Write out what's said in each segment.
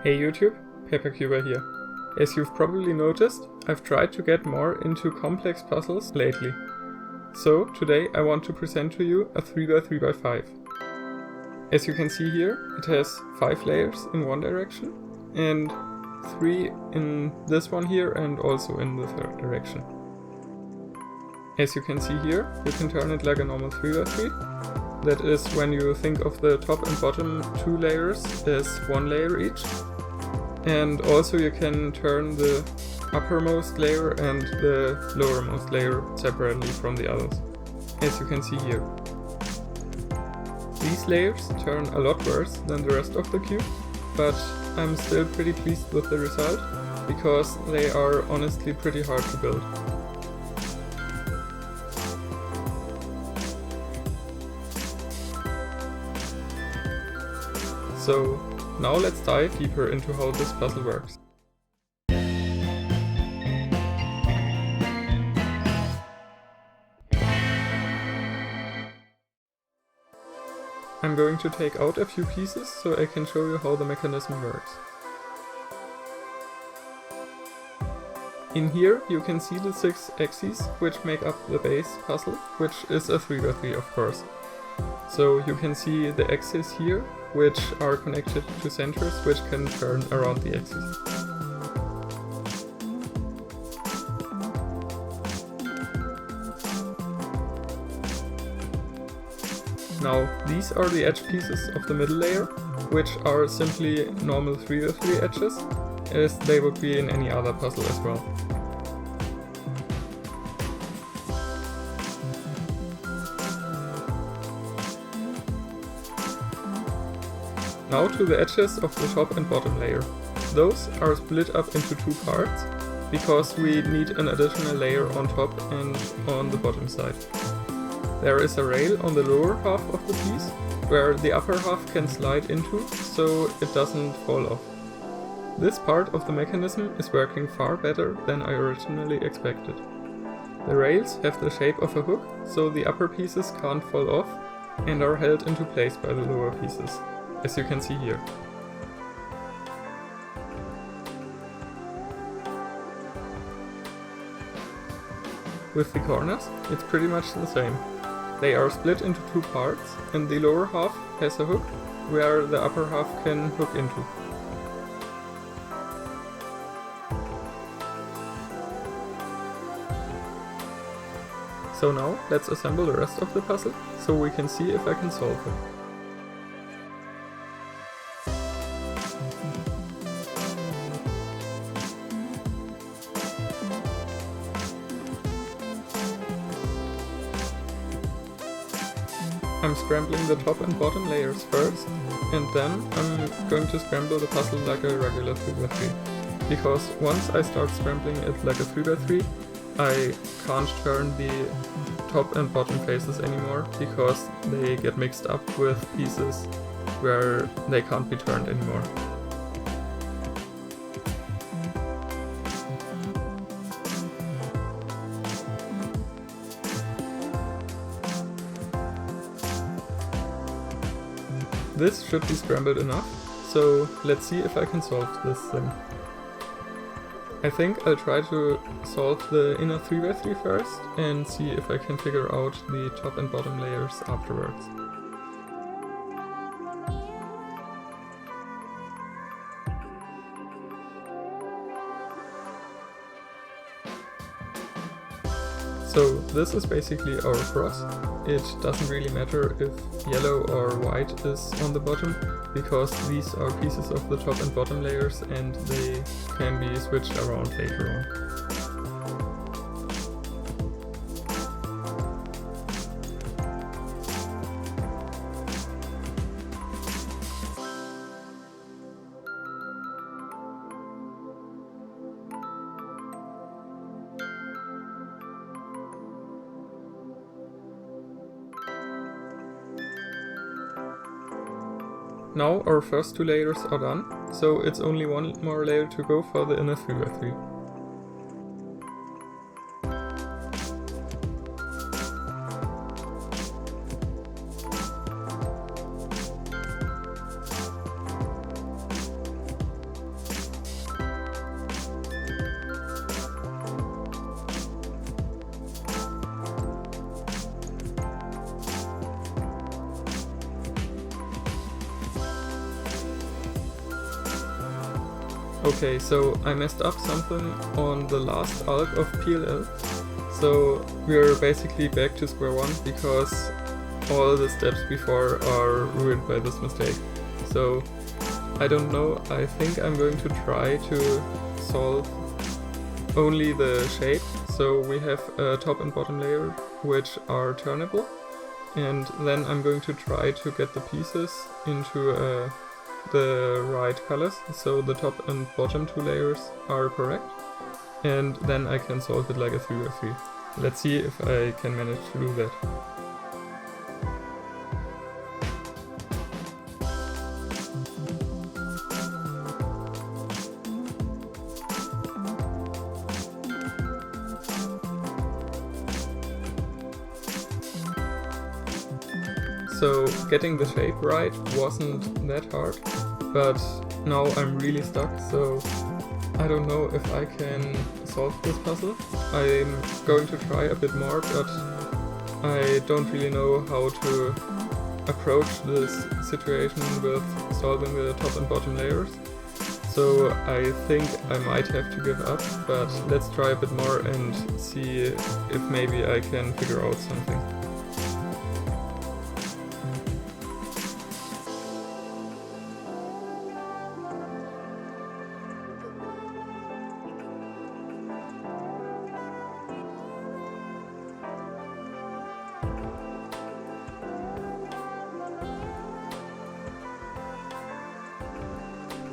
Hey YouTube, Peppercuber here. As you've probably noticed, I've tried to get more into complex puzzles lately. So today I want to present to you a 3x3x5. As you can see here, it has 5 layers in one direction and 3 in this one here and also in the third direction. As you can see here, you can turn it like a normal 3x3. That is when you think of the top and bottom 2 layers as 1 layer each. And also you can turn the uppermost layer and the lowermost layer separately from the others, as you can see here. These layers turn a lot worse than the rest of the cube, but I'm still pretty pleased with the result, because they are honestly pretty hard to build. So now let's dive deeper into how this puzzle works. I'm going to take out a few pieces so I can show you how the mechanism works. In here you can see the 6 axes which make up the base puzzle, which is a 3x3 of course. So you can see the axes here, which are connected to centers which can turn around the axis. Now, these are the edge pieces of the middle layer, which are simply normal 3x3 edges, as they would be in any other puzzle as well. Now to the edges of the top and bottom layer. Those are split up into 2 parts, because we need an additional layer on top and on the bottom side. There is a rail on the lower half of the piece, where the upper half can slide into, so it doesn't fall off. This part of the mechanism is working far better than I originally expected. The rails have the shape of a hook, so the upper pieces can't fall off and are held into place by the lower pieces, as you can see here. With the corners, it's pretty much the same. They are split into 2 parts, and the lower half has a hook, where the upper half can hook into. So now, let's assemble the rest of the puzzle, so we can see if I can solve it. I'm scrambling the top and bottom layers first, and then I'm going to scramble the puzzle like a regular 3x3. Because once I start scrambling it like a 3x3, I can't turn the top and bottom faces anymore, because they get mixed up with pieces where they can't be turned anymore. This should be scrambled enough, so let's see if I can solve this thing. I think I'll try to solve the inner 3x3 first and see if I can figure out the top and bottom layers afterwards. So this is basically our cross. It doesn't really matter if yellow or white is on the bottom, because these are pieces of the top and bottom layers and they can be switched around later on. Now our first 2 layers are done, so it's only 1 more layer to go for the inner 3x3. Okay, so I messed up something on the last arc of PLL. So we're basically back to square one because all the steps before are ruined by this mistake. So I don't know, I think I'm going to try to solve only the shape. So we have a top and bottom layer which are turnable, and then I'm going to try to get the pieces into the right colors, so the top and bottom two layers are correct, and then I can solve it like a 3x3. Let's see if I can manage to do that. So getting the shape right wasn't that hard, but now I'm really stuck, so I don't know if I can solve this puzzle. I'm going to try a bit more, but I don't really know how to approach this situation with solving the top and bottom layers. So I think I might have to give up, but let's try a bit more and see if maybe I can figure out something.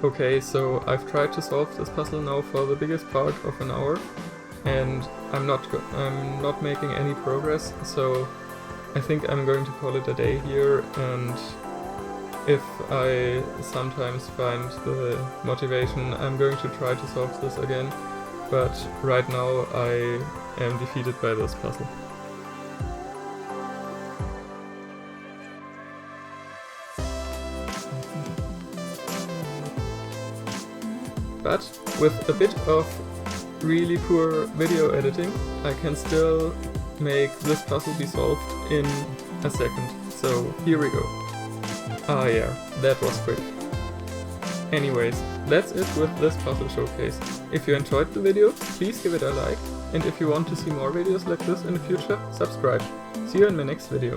Okay, so I've tried to solve this puzzle now for the biggest part of an hour, and I'm not making any progress, so I think I'm going to call it a day here, and if I sometimes find the motivation, I'm going to try to solve this again, but right now I am defeated by this puzzle. But with a bit of really poor video editing, I can still make this puzzle be solved in a second. So here we go. Ah yeah, that was quick. Anyways, that's it with this puzzle showcase. If you enjoyed the video, please give it a like, and if you want to see more videos like this in the future, subscribe. See you in my next video.